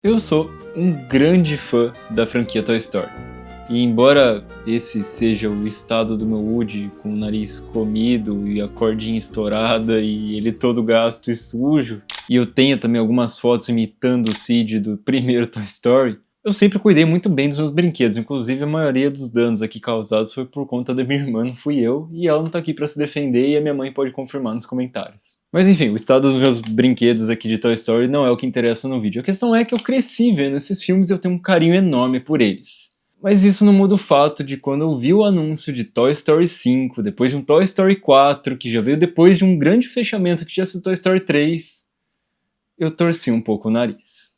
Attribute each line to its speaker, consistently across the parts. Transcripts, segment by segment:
Speaker 1: Eu sou um grande fã da franquia Toy Story. E embora esse seja o estado do meu Woody, com o nariz comido e a cordinha estourada e ele todo gasto e sujo, e eu tenha também algumas fotos imitando o Sid do primeiro Toy Story, eu sempre cuidei muito bem dos meus brinquedos, inclusive a maioria dos danos aqui causados foi por conta da minha irmã, não fui eu, e ela não tá aqui pra se defender e a minha mãe pode confirmar nos comentários. Mas enfim, o estado dos meus brinquedos aqui de Toy Story não é o que interessa no vídeo. A questão é que eu cresci vendo esses filmes e eu tenho um carinho enorme por eles. Mas isso não muda o fato de quando eu vi o anúncio de Toy Story 5, depois de um Toy Story 4, que já veio depois de um grande fechamento que tinha sido Toy Story 3, eu torci um pouco o nariz.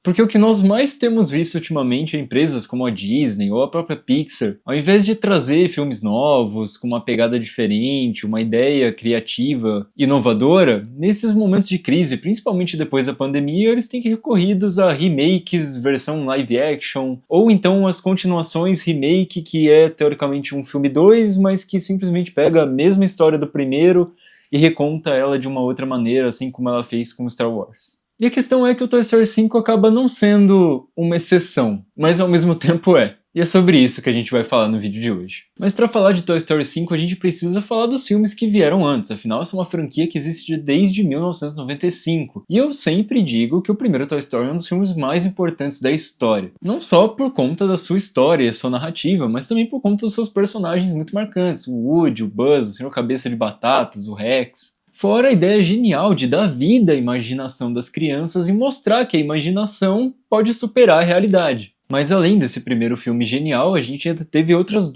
Speaker 1: Porque o que nós mais temos visto ultimamente é empresas como a Disney ou a própria Pixar, ao invés de trazer filmes novos, com uma pegada diferente, uma ideia criativa, inovadora, nesses momentos de crise, principalmente depois da pandemia, eles têm que recorridos a remakes, versão live action, ou então as continuações remake, que é teoricamente um filme 2, mas que simplesmente pega a mesma história do primeiro e reconta ela de uma outra maneira, assim como ela fez com Star Wars. E a questão é que o Toy Story 5 acaba não sendo uma exceção, mas ao mesmo tempo é. E é sobre isso que a gente vai falar no vídeo de hoje. Mas para falar de Toy Story 5 a gente precisa falar dos filmes que vieram antes, afinal essa é uma franquia que existe desde 1995. E eu sempre digo que o primeiro Toy Story é um dos filmes mais importantes da história. Não só por conta da sua história e sua narrativa, mas também por conta dos seus personagens muito marcantes. O Woody, o Buzz, o Senhor Cabeça de Batatas, o Rex. Fora a ideia genial de dar vida à imaginação das crianças e mostrar que a imaginação pode superar a realidade. Mas além desse primeiro filme genial, a gente ainda teve outras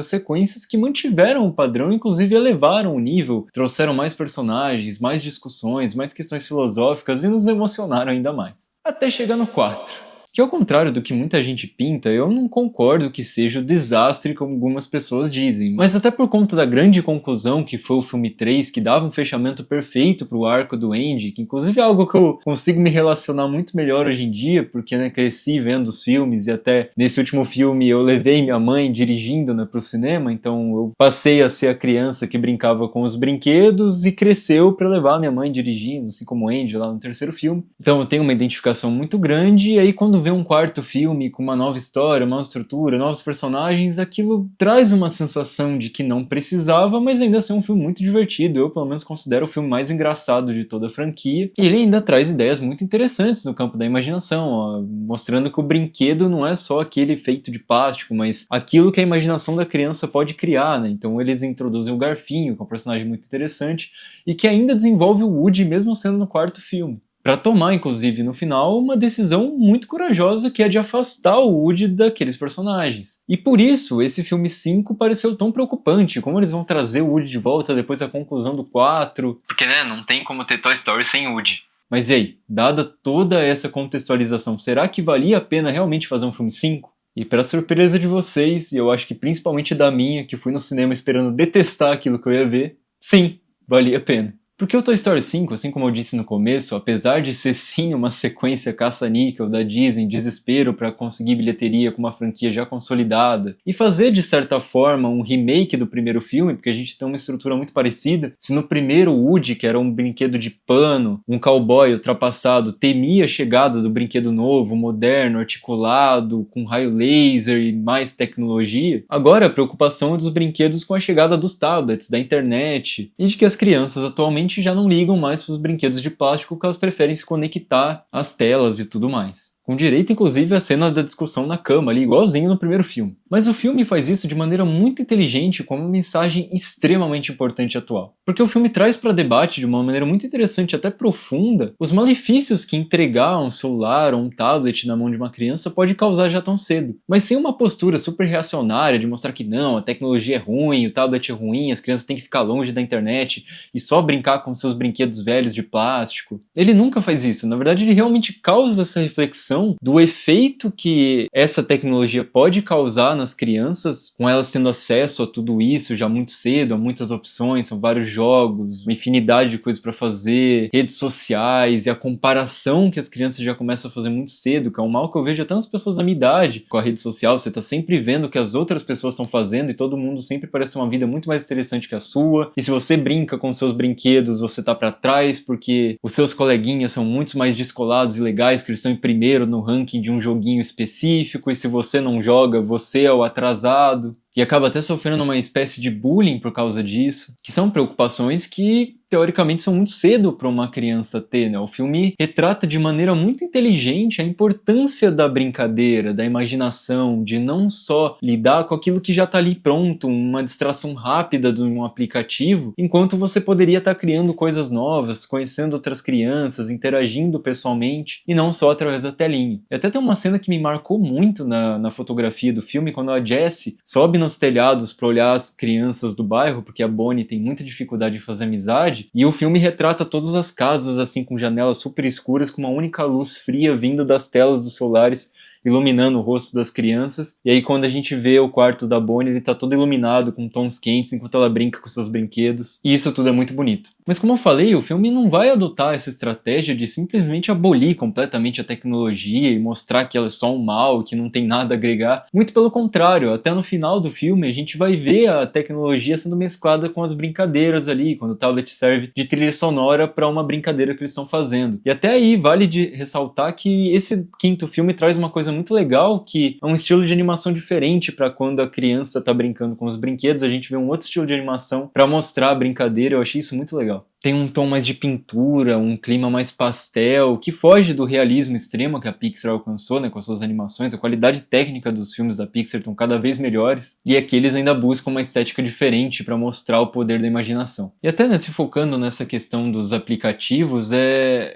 Speaker 1: sequências que mantiveram o padrão, inclusive elevaram o nível, trouxeram mais personagens, mais discussões, mais questões filosóficas e nos emocionaram ainda mais. Até chegar no 4. Que ao contrário do que muita gente pinta, eu não concordo que seja o desastre como algumas pessoas dizem, mas até por conta da grande conclusão que foi o filme 3, que dava um fechamento perfeito pro arco do Andy, que inclusive é algo que eu consigo me relacionar muito melhor hoje em dia, porque cresci vendo os filmes e até nesse último filme eu levei minha mãe dirigindo pro cinema, então eu passei a ser a criança que brincava com os brinquedos e cresceu para levar minha mãe dirigindo, assim como o Andy lá no terceiro filme. Então eu tenho uma identificação muito grande e aí quando vê um quarto filme com uma nova história, uma nova estrutura, novos personagens, aquilo traz uma sensação de que não precisava, mas ainda assim é um filme muito divertido. Eu, pelo menos, considero o filme mais engraçado de toda a franquia. E ele ainda traz ideias muito interessantes no campo da imaginação, ó, mostrando que o brinquedo não é só aquele feito de plástico, mas aquilo que a imaginação da criança pode criar, né? Então eles introduzem o Garfinho, que é um personagem muito interessante, e que ainda desenvolve o Woody mesmo sendo no quarto filme. Para tomar, inclusive, no final, uma decisão muito corajosa que é de afastar o Woody daqueles personagens. E por isso, esse filme 5 pareceu tão preocupante, como eles vão trazer o Woody de volta depois da conclusão do 4. Porque, não tem como ter Toy Story sem Woody. Mas e aí, dada toda essa contextualização, será que valia a pena realmente fazer um filme 5? E para surpresa de vocês, e eu acho que principalmente da minha, que fui no cinema esperando detestar aquilo que eu ia ver, sim, valia a pena. Porque o Toy Story 5, assim como eu disse no começo, apesar de ser sim uma sequência caça-níquel da Disney, desespero para conseguir bilheteria com uma franquia já consolidada, e fazer de certa forma um remake do primeiro filme, porque a gente tem uma estrutura muito parecida, se no primeiro Woody, que era um brinquedo de pano, um cowboy ultrapassado, temia a chegada do brinquedo novo, moderno, articulado, com raio laser e mais tecnologia, agora a preocupação é dos brinquedos com a chegada dos tablets, da internet, e de que as crianças atualmente já não ligam mais para os brinquedos de plástico, que elas preferem se conectar às telas e tudo mais. Com direito, inclusive, à cena da discussão na cama ali, igualzinho no primeiro filme. Mas o filme faz isso de maneira muito inteligente, com uma mensagem extremamente importante e atual. Porque o filme traz para debate, de uma maneira muito interessante, até profunda, os malefícios que entregar um celular ou um tablet na mão de uma criança pode causar já tão cedo. Mas sem uma postura super reacionária de mostrar que não, a tecnologia é ruim, o tablet é ruim, as crianças têm que ficar longe da internet e só brincar com seus brinquedos velhos de plástico. Ele nunca faz isso, na verdade ele realmente causa essa reflexão do efeito que essa tecnologia pode causar nas crianças, com elas tendo acesso a tudo isso já muito cedo, a muitas opções, são vários jogos, uma infinidade de coisas para fazer, redes sociais e a comparação que as crianças já começam a fazer muito cedo, que é um mal que eu vejo até nas pessoas da minha idade. Com a rede social, você tá sempre vendo o que as outras pessoas estão fazendo e todo mundo sempre parece ter uma vida muito mais interessante que a sua, e se você brinca com seus brinquedos, você tá para trás porque os seus coleguinhas são muito mais descolados e legais, que eles estão em primeiro no ranking de um joguinho específico, e se você não joga, você é o atrasado. E acaba até sofrendo uma espécie de bullying por causa disso, que são preocupações que, teoricamente, são muito cedo para uma criança ter, né? O filme retrata de maneira muito inteligente a importância da brincadeira, da imaginação, de não só lidar com aquilo que já está ali pronto, uma distração rápida de um aplicativo, enquanto você poderia estar criando coisas novas, conhecendo outras crianças, interagindo pessoalmente, e não só através da telinha. E até tem uma cena que me marcou muito na fotografia do filme, quando a Jessie sobe nos telhados para olhar as crianças do bairro, porque a Bonnie tem muita dificuldade em fazer amizade, e o filme retrata todas as casas assim com janelas super escuras, com uma única luz fria vindo das telas dos celulares, iluminando o rosto das crianças. E aí quando a gente vê o quarto da Bonnie, ele tá todo iluminado com tons quentes enquanto ela brinca com seus brinquedos, e isso tudo é muito bonito. Mas como eu falei, o filme não vai adotar essa estratégia de simplesmente abolir completamente a tecnologia e mostrar que ela é só um mal, que não tem nada a agregar. Muito pelo contrário, até no final do filme a gente vai ver a tecnologia sendo mesclada com as brincadeiras ali, quando o tablet serve de trilha sonora para uma brincadeira que eles estão fazendo. E até aí vale de ressaltar que esse quinto filme traz uma coisa muito legal, que é um estilo de animação diferente para quando a criança está brincando com os brinquedos, a gente vê um outro estilo de animação para mostrar a brincadeira. Eu achei isso muito legal. Tem um tom mais de pintura, um clima mais pastel, que foge do realismo extremo que a Pixar alcançou, né, com as suas animações. A qualidade técnica dos filmes da Pixar estão cada vez melhores, e aqui eles ainda buscam uma estética diferente para mostrar o poder da imaginação. E até, né, se focando nessa questão dos aplicativos,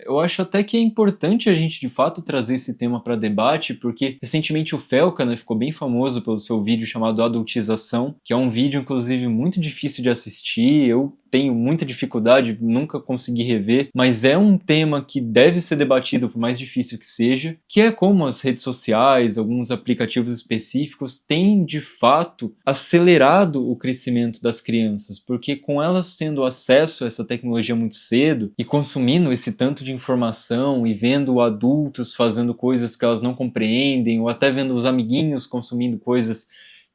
Speaker 1: eu acho até que é importante a gente de fato trazer esse tema para debate, porque recentemente o Felca, né, ficou bem famoso pelo seu vídeo chamado Adultização, que é um vídeo inclusive muito difícil de assistir. Eu tenho muita dificuldade, nunca consegui rever, mas é um tema que deve ser debatido, por mais difícil que seja, que é como as redes sociais, alguns aplicativos específicos têm de fato acelerado o crescimento das crianças, porque com elas tendo acesso a essa tecnologia muito cedo e consumindo esse tanto de informação e vendo adultos fazendo coisas que elas não compreendem, ou até vendo os amiguinhos consumindo coisas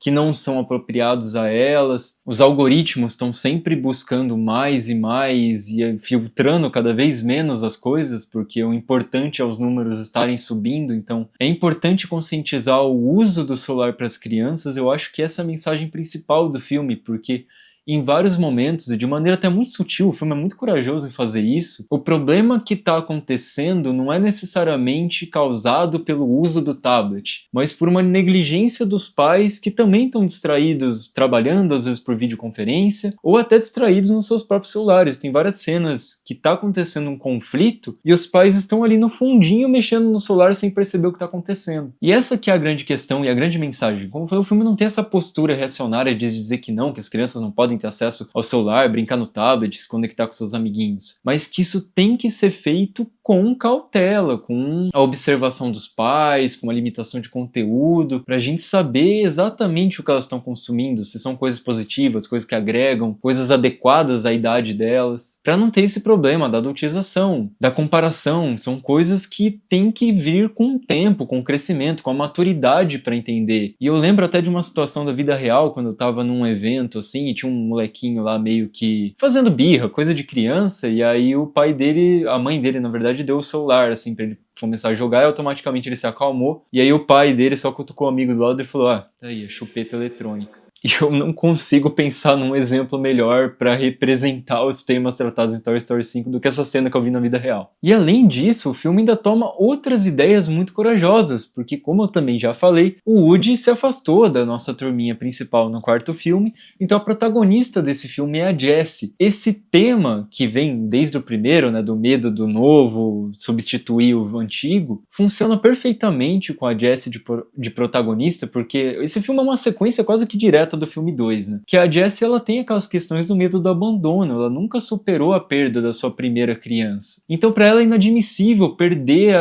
Speaker 1: que não são apropriados a elas. Os algoritmos estão sempre buscando mais e mais e filtrando cada vez menos as coisas, porque o importante é os números estarem subindo. Então é importante conscientizar o uso do celular para as crianças. Eu acho que essa é a mensagem principal do filme, porque em vários momentos, e de maneira até muito sutil, o filme é muito corajoso em fazer isso, o problema que está acontecendo não é necessariamente causado pelo uso do tablet, mas por uma negligência dos pais que também estão distraídos trabalhando, às vezes por videoconferência, ou até distraídos nos seus próprios celulares. Tem várias cenas que está acontecendo um conflito e os pais estão ali no fundinho mexendo no celular sem perceber o que está acontecendo. E essa que é a grande questão e a grande mensagem. Como foi, o filme não tem essa postura reacionária de dizer que não, que as crianças não podem ter acesso ao celular, brincar no tablet, se conectar com seus amiguinhos, mas que isso tem que ser feito com cautela, com a observação dos pais, com a limitação de conteúdo, para a gente saber exatamente o que elas estão consumindo, se são coisas positivas, coisas que agregam, coisas adequadas à idade delas, para não ter esse problema da adultização, da comparação. São coisas que tem que vir com o tempo, com o crescimento, com a maturidade para entender. E eu lembro até de uma situação da vida real, quando eu estava num evento assim, e tinha um molequinho lá meio que fazendo birra, coisa de criança, e aí o pai dele, a mãe dele na verdade, deu o celular assim pra ele começar a jogar, e automaticamente ele se acalmou, e aí o pai dele só cutucou o amigo do lado e falou: tá aí, a chupeta eletrônica. E eu não consigo pensar num exemplo melhor para representar os temas tratados em Toy Story 5 do que essa cena que eu vi na vida real. E além disso, o filme ainda toma outras ideias muito corajosas, porque como eu também já falei, o Woody se afastou da nossa turminha principal no quarto filme, então a protagonista desse filme é a Jessie. Esse tema, que vem desde o primeiro, né, do medo do novo substituir o antigo, funciona perfeitamente com a Jessie de protagonista, porque esse filme é uma sequência quase que direta do filme 2, né? Que a Jessie, ela tem aquelas questões do medo do abandono, ela nunca superou a perda da sua primeira criança. Então para ela é inadmissível perder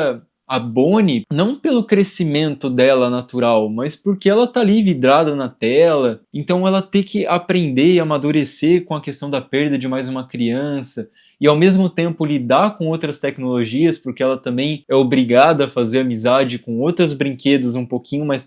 Speaker 1: a Bonnie, não pelo crescimento dela natural, mas porque ela tá ali vidrada na tela, então ela tem que aprender e amadurecer com a questão da perda de mais uma criança, e ao mesmo tempo lidar com outras tecnologias, porque ela também é obrigada a fazer amizade com outros brinquedos um pouquinho mais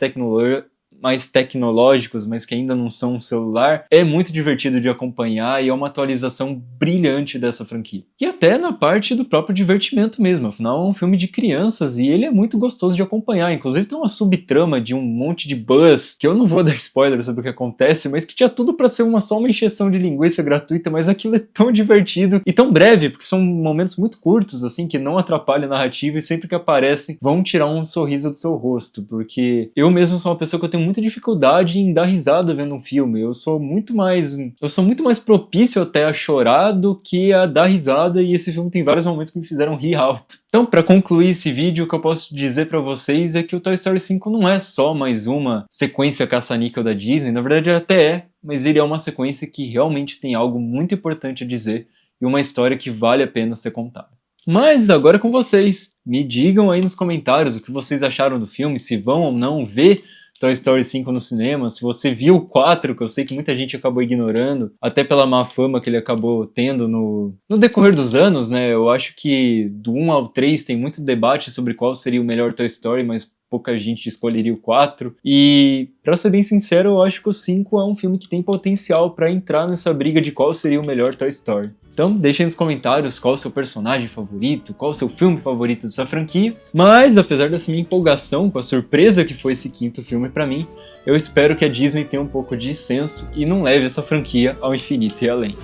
Speaker 1: mais tecnológicos, mas que ainda não são um celular, é muito divertido de acompanhar e é uma atualização brilhante dessa franquia. E até na parte do próprio divertimento mesmo, afinal é um filme de crianças e ele é muito gostoso de acompanhar. Inclusive tem uma subtrama de um monte de buzz, que eu não vou dar spoiler sobre o que acontece, mas que tinha tudo pra ser só uma encheção de linguiça gratuita, mas aquilo é tão divertido e tão breve, porque são momentos muito curtos, assim, que não atrapalham a narrativa e sempre que aparecem vão tirar um sorriso do seu rosto, porque eu mesmo sou uma pessoa que eu tenho muita dificuldade em dar risada vendo um filme. Eu sou muito mais propício até a chorar do que a dar risada, e esse filme tem vários momentos que me fizeram rir alto. Então, para concluir esse vídeo, o que eu posso dizer para vocês é que o Toy Story 5 não é só mais uma sequência caça-níquel da Disney, na verdade até é, mas ele é uma sequência que realmente tem algo muito importante a dizer e uma história que vale a pena ser contada. Mas agora é com vocês. Me digam aí nos comentários o que vocês acharam do filme, se vão ou não ver Toy Story 5 no cinema, se você viu o 4, que eu sei que muita gente acabou ignorando, até pela má fama que ele acabou tendo no decorrer dos anos, né? Eu acho que do 1 ao 3 tem muito debate sobre qual seria o melhor Toy Story, mas pouca gente escolheria o 4. E, pra ser bem sincero, eu acho que o 5 é um filme que tem potencial pra entrar nessa briga de qual seria o melhor Toy Story. Então deixem nos comentários qual o seu personagem favorito, qual o seu filme favorito dessa franquia. Mas, apesar dessa minha empolgação com a surpresa que foi esse quinto filme pra mim, eu espero que a Disney tenha um pouco de senso e não leve essa franquia ao infinito e além.